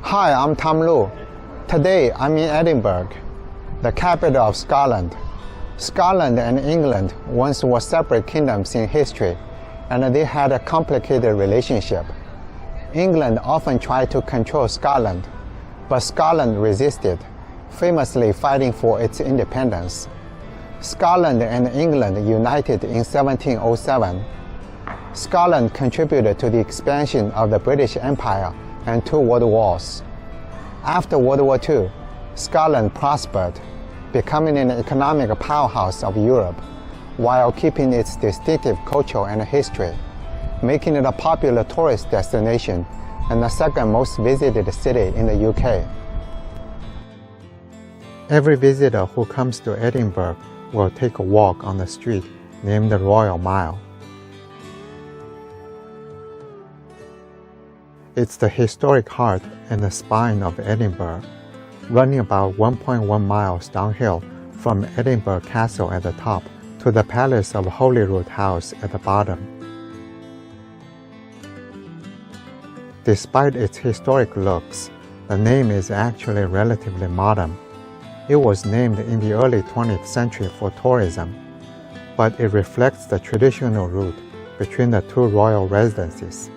Hi, I'm Tom Lu. Today I'm in Edinburgh, the capital of Scotland. Scotland and England once were separate kingdoms in history, and they had a complicated relationship. England often tried to control Scotland, but Scotland resisted, famously fighting for its independence. Scotland and England united in 1707. Scotland contributed to the expansion of the British Empire and two world wars. After World War II, Scotland prospered, becoming an economic powerhouse of Europe, while keeping its distinctive culture and history, making it a popular tourist destination and the second most visited city in the UK. Every visitor who comes to Edinburgh will take a walk on the street named the Royal Mile. It's the historic heart and the spine of Edinburgh, running about 1.1 miles downhill from Edinburgh Castle at the top to the Palace of Holyrood House at the bottom. Despite its historic looks, the name is actually relatively modern. It was named in the early 20th century for tourism, but it reflects the traditional route between the two royal residences,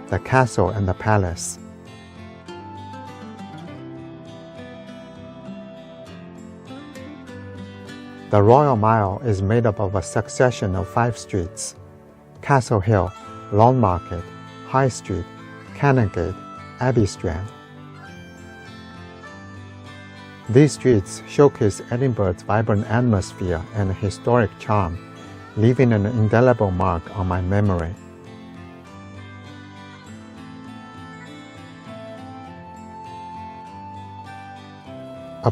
the castle and the palace. The Royal Mile is made up of a succession of 5 streets: Castle Hill, Lawn Market, High Street, Canongate, Abbey Strand. These streets showcase Edinburgh's vibrant atmosphere and historic charm, leaving an indelible mark on my memory.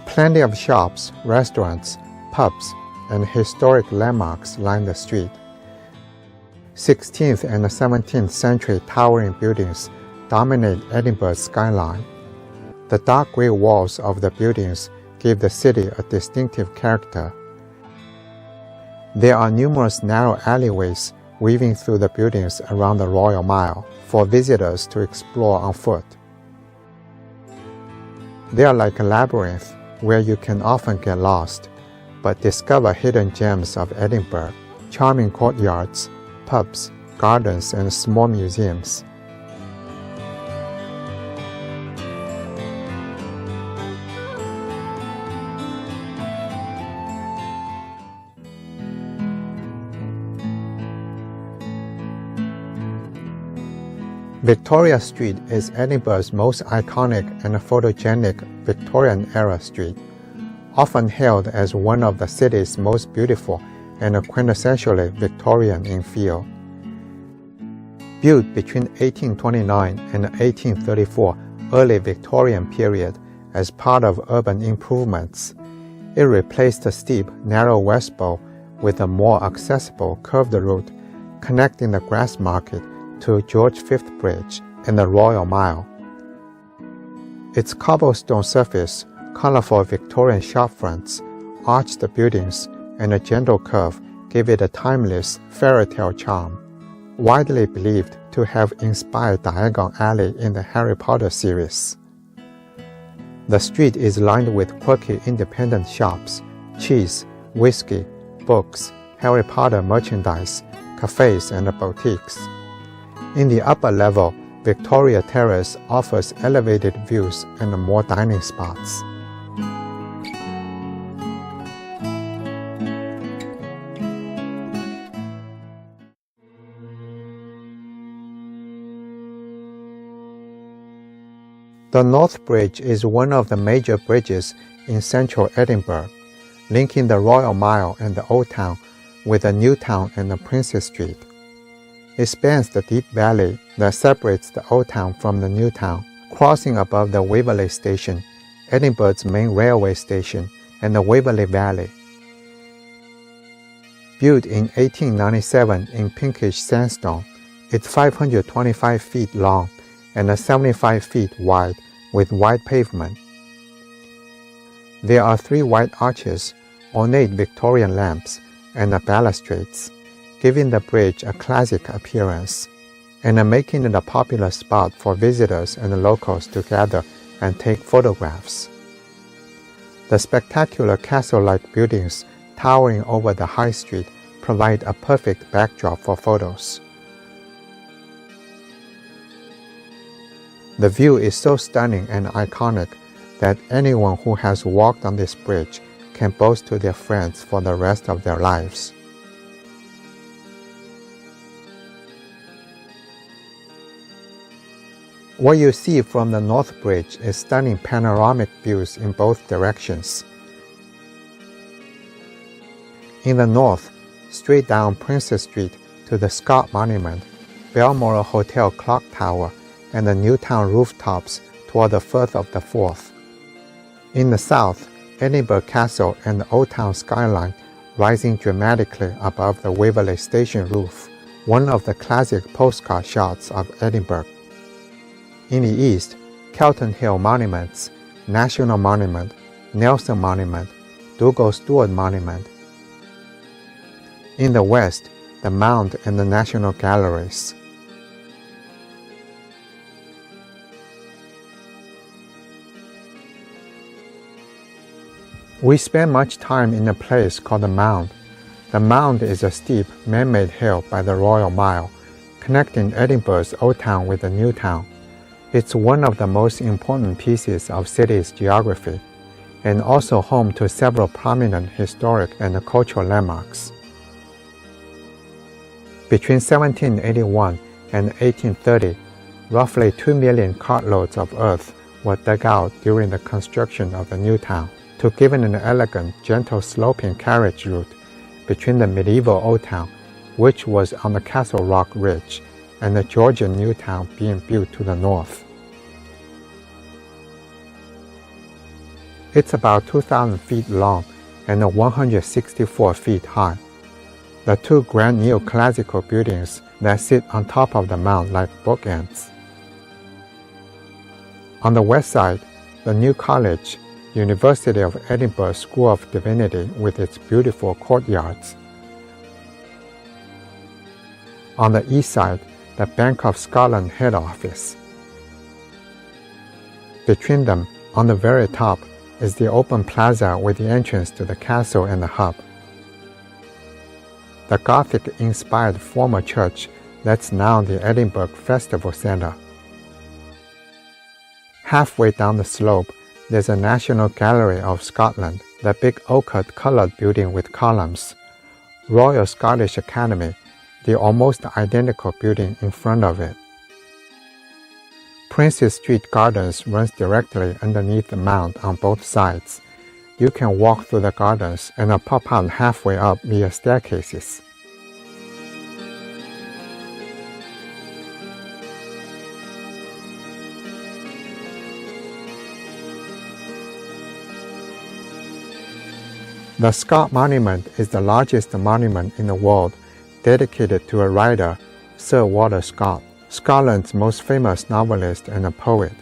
Plenty of shops, restaurants, pubs, and historic landmarks line the street. 16th and 17th century towering buildings dominate Edinburgh's skyline. The dark grey walls of the buildings give the city a distinctive character. There are numerous narrow alleyways weaving through the buildings around the Royal Mile for visitors to explore on foot. They are like a labyrinth where you can often get lost, but discover hidden gems of Edinburgh, charming courtyards, pubs, gardens, and small museums. Victoria Street is Edinburgh's most iconic and photogenic Victorian-era street, often hailed as one of the city's most beautiful and quintessentially Victorian in feel. Built between 1829 and 1834 early Victorian period as part of urban improvements, it replaced the steep, narrow West Bow with a more accessible curved route connecting the Grassmarket to George V Bridge and the Royal Mile. Its cobblestone surface, colorful Victorian shopfronts, arched buildings, and a gentle curve give it a timeless fairy tale charm, widely believed to have inspired Diagon Alley in the Harry Potter series. The street is lined with quirky independent shops, cheese, whiskey, books, Harry Potter merchandise, cafes, and boutiques. In the upper level, Victoria Terrace offers elevated views and more dining spots. The North Bridge is one of the major bridges in central Edinburgh, linking the Royal Mile and the Old Town with the New Town and the Princes Street. It spans the deep valley that separates the Old Town from the New Town, crossing above the Waverley Station, Edinburgh's main railway station, and the Waverley Valley. Built in 1897 in pinkish sandstone, it's 525 feet long and 75 feet wide with wide pavement. There are 3 white arches, ornate Victorian lamps, and balustrades, giving the bridge a classic appearance, and making it a popular spot for visitors and locals to gather and take photographs. The spectacular castle-like buildings towering over the high street provide a perfect backdrop for photos. The view is so stunning and iconic that anyone who has walked on this bridge can boast to their friends for the rest of their lives. What you see from the North Bridge is stunning panoramic views in both directions. In the north, straight down Princess Street to the Scott Monument, Balmoral Hotel Clock Tower, and the Newtown rooftops toward the Firth of the Forth. In the south, Edinburgh Castle and the Old Town skyline rising dramatically above the Waverley Station roof, one of the classic postcard shots of Edinburgh. In the east, Kelton Hill Monuments, National Monument, Nelson Monument, Dougal Stewart Monument. In the west, the Mount and the National Galleries. We spend much time in a place called the Mound. The Mound is a steep, man-made hill by the Royal Mile, connecting Edinburgh's Old Town with the New Town. It's one of the most important pieces of city's geography, and also home to several prominent historic and cultural landmarks. Between 1781 and 1830, roughly 2 million cartloads of earth were dug out during the construction of the New Town to give it an elegant, gentle sloping carriage route between the medieval Old Town, which was on the Castle Rock Ridge, and the Georgian New Town being built to the north. It's about 2,000 feet long and 164 feet high. The two grand neoclassical buildings that sit on top of the mound like bookends. On the west side, the new college, University of Edinburgh School of Divinity with its beautiful courtyards. On the east side, the Bank of Scotland head office. Between them, on the very top, is the open plaza with the entrance to the castle and the hub. The Gothic-inspired former church that's now the Edinburgh Festival Centre. Halfway down the slope, there's a National Gallery of Scotland, the big ochre coloured building with columns. Royal Scottish Academy, the almost identical building in front of it. Princess Street Gardens runs directly underneath the mound on both sides. You can walk through the gardens and pop out halfway up via staircases. The Scott Monument is the largest monument in the world dedicated to a writer, Sir Walter Scott, Scotland's most famous novelist and a poet.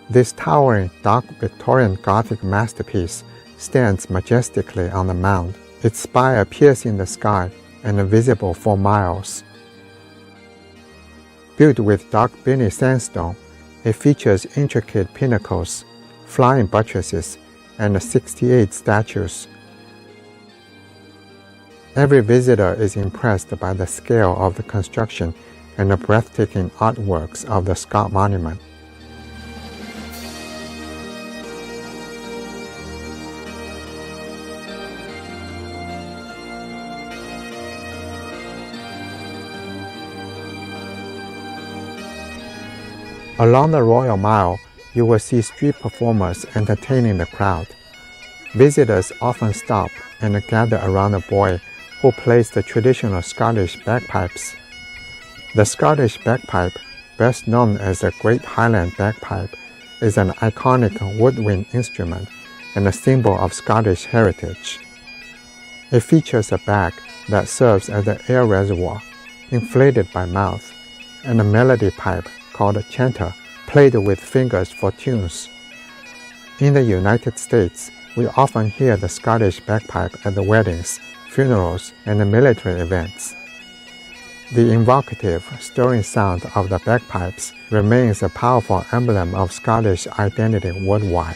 This towering dark Victorian Gothic masterpiece stands majestically on the mound. Its spire appears in the sky and visible for miles. Built with dark Binny sandstone, it features intricate pinnacles, flying buttresses, and 68 statues. Every visitor is impressed by the scale of the construction and the breathtaking artworks of the Scott Monument. Along the Royal Mile, you will see street performers entertaining the crowd. Visitors often stop and gather around a boy who plays the traditional Scottish bagpipes. The Scottish bagpipe, best known as the Great Highland Bagpipe, is an iconic woodwind instrument and a symbol of Scottish heritage. It features a bag that serves as an air reservoir, inflated by mouth, and a melody pipe called a chanter, played with fingers for tunes. In the United States, we often hear the Scottish bagpipe at the weddings, funerals, and military events. The evocative, stirring sound of the bagpipes remains a powerful emblem of Scottish identity worldwide.